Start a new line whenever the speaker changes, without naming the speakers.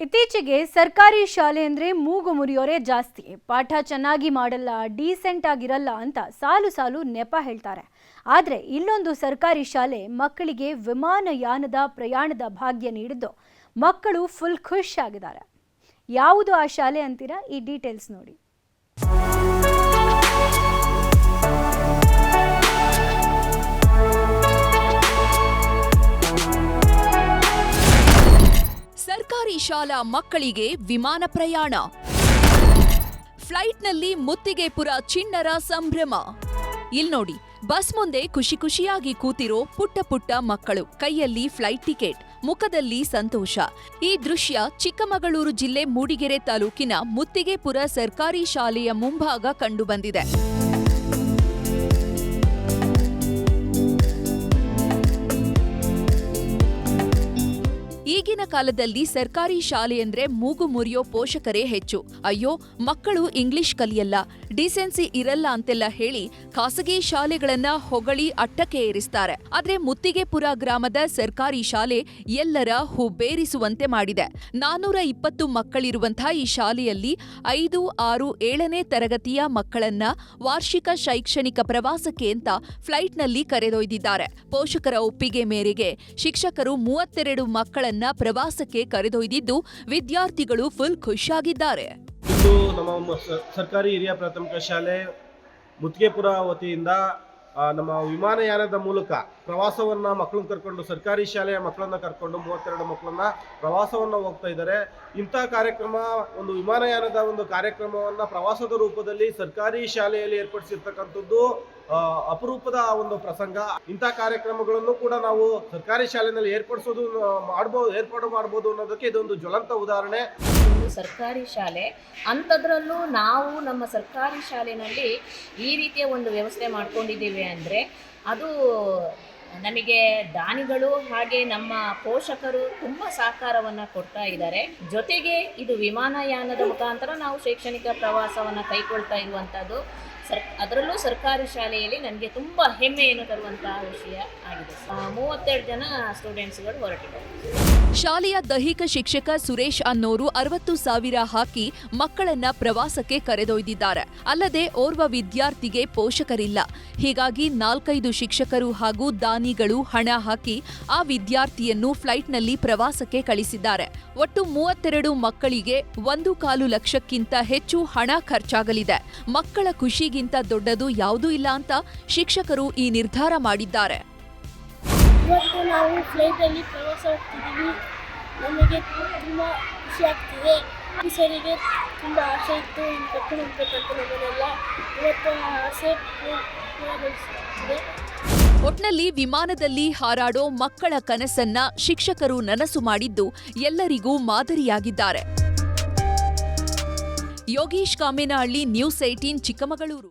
ಇತ್ತೀಚೆಗೆ ಸರ್ಕಾರಿ ಶಾಲೆ ಅಂದ್ರೆ ಮೂಗು ಮುರಿಯೋರೇ ಜಾಸ್ತಿ. ಪಾಠ ಚೆನ್ನಾಗಿ ಮಾಡಲ್ಲ, ಡೀಸೆಂಟ್ ಆಗಿರಲ್ಲ ಅಂತ ಸಾಲು ಸಾಲು ನೆಪ ಹೇಳ್ತಾರೆ. ಆದ್ರೆ ಇಲ್ಲೊಂದು ಸರ್ಕಾರಿ ಶಾಲೆ ಮಕ್ಕಳಿಗೆ ವಿಮಾನಯಾನದ ಪ್ರಯಾಣದ ಭಾಗ್ಯ ನೀಡಿದ್ದು ಮಕ್ಕಳು ಫುಲ್ ಖುಷ್ ಆಗಿದ್ದಾರೆ. ಯಾವುದು ಆ ಶಾಲೆ ಅಂತೀರಾ? ಈ ಡೀಟೇಲ್ಸ್ ನೋಡಿ.
ಸರ್ಕಾರಿ ಶಾಲಾ ಮಕ್ಕಳಿಗೆ ವಿಮಾನ ಪ್ರಯಾಣ, ಫ್ಲೈಟ್ನಲ್ಲಿ ಮುತ್ತಿಗೆಪುರ ಚಿಣ್ಣರ ಸಂಭ್ರಮ. ಇಲ್ ನೋಡಿ, ಬಸ್ ಮುಂದೆ ಖುಷಿ ಖುಷಿಯಾಗಿ ಕೂತಿರೋ ಪುಟ್ಟ ಪುಟ್ಟ ಮಕ್ಕಳು, ಕೈಯಲ್ಲಿ ಫ್ಲೈಟ್ ಟಿಕೆಟ್, ಮುಖದಲ್ಲಿ ಸಂತೋಷ. ಈ ದೃಶ್ಯ ಚಿಕ್ಕಮಗಳೂರು ಜಿಲ್ಲೆ ಮೂಡಿಗೆರೆ ತಾಲೂಕಿನ ಮುತ್ತಿಗೆಪುರ ಸರ್ಕಾರಿ ಶಾಲೆಯ ಮುಂಭಾಗ ಕಂಡುಬಂದಿದೆ. ಈಗಿನ ಕಾಲದಲ್ಲಿ ಸರ್ಕಾರಿ ಶಾಲೆ ಅಂದ್ರೆ ಮೂಗು ಮುರಿಯೋ ಪೋಷಕರೇ ಹೆಚ್ಚು. ಅಯ್ಯೋ, ಮಕ್ಕಳು ಇಂಗ್ಲಿಷ್ ಕಲಿಯಲ್ಲ, ಡಿಸೆನ್ಸಿ ಇರಲ್ಲ ಅಂತೆಲ್ಲ ಹೇಳಿ ಖಾಸಗಿ ಶಾಲೆಗಳನ್ನ ಹೊಗಳಿ ಅಟ್ಟಕ್ಕೆ ಏರಿಸ್ತಾರೆ. ಆದ್ರೆ ಮುತ್ತಿಗೆಪುರ ಗ್ರಾಮದ ಸರ್ಕಾರಿ ಶಾಲೆ ಎಲ್ಲರ ಹುಬ್ಬೇರಿಸುವಂತೆ ಮಾಡಿದೆ. 420 ಮಕ್ಕಳಿರುವಂತಹ ಈ ಶಾಲೆಯಲ್ಲಿ 5, 6, 7ನೇ ತರಗತಿಯ ಮಕ್ಕಳನ್ನ ವಾರ್ಷಿಕ ಶೈಕ್ಷಣಿಕ ಪ್ರವಾಸಕ್ಕೆ ಅಂತ ಫ್ಲೈಟ್ನಲ್ಲಿ ಕರೆದೊಯ್ದಿದ್ದಾರೆ. ಪೋಷಕರ ಒಪ್ಪಿಗೆ ಮೇರೆಗೆ ಶಿಕ್ಷಕರು 32 ಮಕ್ಕಳನ್ನ ಪ್ರವಾಸಕ್ಕೆ ಕರೆದೊಯ್ದಿದ್ದು ವಿದ್ಯಾರ್ಥಿಗಳು ಫುಲ್ ಖುಷಿಯಾಗಿದ್ದಾರೆ.
ಇಂದು ನಮ್ಮ ಸರ್ಕಾರಿ ಹಿರಿಯ ಪ್ರಾಥಮಿಕ ಶಾಲೆ ಮುತ್ತಿಗೆಪುರ ವತಿಯಿಂದ ನಮ್ಮ ವಿಮಾನಯಾನದ ಮೂಲಕ ಪ್ರವಾಸವನ್ನ ಮಕ್ಕಳನ್ನ ಕರ್ಕೊಂಡು, ಸರ್ಕಾರಿ ಶಾಲೆಯ ಮಕ್ಕಳನ್ನ ಕರ್ಕೊಂಡು 32 ಮಕ್ಕಳನ್ನ ಪ್ರವಾಸವನ್ನ ಹೋಗ್ತಾ ಇದ್ದಾರೆ. ಇಂಥ ಕಾರ್ಯಕ್ರಮ, ಒಂದು ವಿಮಾನಯಾನದ ಒಂದು ಕಾರ್ಯಕ್ರಮವನ್ನ ಪ್ರವಾಸದ ರೂಪದಲ್ಲಿ ಸರ್ಕಾರಿ ಶಾಲೆಯಲ್ಲಿ ಏರ್ಪಡಿಸಿರ್ತಕ್ಕಂಥದ್ದು ಅಪರೂಪದ ಒಂದು ಪ್ರಸಂಗ. ಇಂಥ ಕಾರ್ಯಕ್ರಮಗಳನ್ನು ಕೂಡ ನಾವು ಸರ್ಕಾರಿ ಶಾಲೆಯಲ್ಲಿ ಏರ್ಪಾಡು ಮಾಡಬಹುದು ಅನ್ನೋದಕ್ಕೆ ಇದೊಂದು ಜ್ವಲಂತ ಉದಾಹರಣೆ.
ಸರ್ಕಾರಿ ಶಾಲೆ ಅಂಥದ್ರಲ್ಲೂ ನಾವು ನಮ್ಮ ಸರ್ಕಾರಿ ಶಾಲೆಯಲ್ಲಿ ಈ ರೀತಿಯ ಒಂದು ವ್ಯವಸ್ಥೆ ಮಾಡ್ಕೊಂಡಿದ್ದೀವಿ ಅಂದರೆ ಅದು ನಮಗೆ ದಾನಿಗಳು ಹಾಗೆ ನಮ್ಮ ಪೋಷಕರು ತುಂಬ ಸಹಕಾರವನ್ನು ಕೊಡ್ತಾ ಇದ್ದಾರೆ. ಜೊತೆಗೆ ಇದು ವಿಮಾನಯಾನದ ಮುಖಾಂತರ ನಾವು ಶೈಕ್ಷಣಿಕ ಪ್ರವಾಸವನ್ನು ಕೈಗೊಳ್ತಾ ಇರುವಂಥದ್ದು ಅದರಲ್ಲೂ ಸರ್ಕಾರಿ ಶಾಲೆಯಲ್ಲಿ ನನಗೆ ತುಂಬ ಹೆಮ್ಮೆಯನ್ನು ತರುವಂತಹ ವಿಷಯ ಆಗಿದೆ. 32 ಜನ ಸ್ಟೂಡೆಂಟ್ಸ್ಗಳು ಹೊರಟಿದ್ದಾರೆ.
ಶಾಲೆಯ ದೈಹಿಕ ಶಿಕ್ಷಕ ಸುರೇಶ್ ಅನ್ನೋರು 60,000 ಹಾಕಿ ಮಕ್ಕಳನ್ನ ಪ್ರವಾಸಕ್ಕೆ ಕರೆದೊಯ್ದಿದ್ದಾರೆ. ಅಲ್ಲದೆ ಓರ್ವ ವಿದ್ಯಾರ್ಥಿಗೆ ಪೋಷಕರಿಲ್ಲ. ಹೀಗಾಗಿ 4-5 ಶಿಕ್ಷಕರು ಹಾಗೂ ದಾನಿಗಳು ಹಣ ಹಾಕಿ ಆ ವಿದ್ಯಾರ್ಥಿಯನ್ನು ಫ್ಲೈಟ್ನಲ್ಲಿ ಪ್ರವಾಸಕ್ಕೆ ಕಳಿಸಿದ್ದಾರೆ. ಒಟ್ಟು 32 ಮಕ್ಕಳಿಗೆ 1.25 ಲಕ್ಷಕ್ಕಿಂತ ಹೆಚ್ಚು ಹಣ ಖರ್ಚಾಗಲಿದೆ. ಮಕ್ಕಳ ಖುಷಿಗಿಂತ ದೊಡ್ಡದು ಯಾವುದೂ ಇಲ್ಲ ಅಂತ ಶಿಕ್ಷಕರು ಈ ನಿರ್ಧಾರ ಮಾಡಿದ್ದಾರೆ.
ಇವತ್ತು ನಾವು ಫ್ಲೈಟಲ್ಲಿ ಪ್ರವಾಸ ಹೋಗ್ತಿದ್ದೀವಿ. ನಮಗೆ ತುಂಬ ಖುಷಿ ಆಗ್ತಿದೆ. ಸರಿಗೆ ತುಂಬ ಆಸೆ ಇತ್ತು ಕರ್ಕೊಂಡು ಹೋಗ್ಬೇಕಂತ ನಮ್ಮನ್ನೆಲ್ಲ. ಇವತ್ತು ಆ ಆಸೆ ಪೂರ್ಣಗೊಳಿಸುತ್ತಿದೆ.
ಒಟ್ನಲ್ಲಿ ವಿಮಾನದಲ್ಲಿ ಹಾರಾಡೋ ಮಕ್ಕಳ ಕನಸನ್ನ ಶಿಕ್ಷಕರು ನನಸು ಮಾಡಿದ್ದು ಎಲ್ಲರಿಗೂ ಮಾದರಿಯಾಗಿದ್ದಾರೆ. ಯೋಗೀಶ್ ಕಾಮೇನಹಳ್ಳಿ, ನ್ಯೂಸ್ 18, ಚಿಕ್ಕಮಗಳೂರು.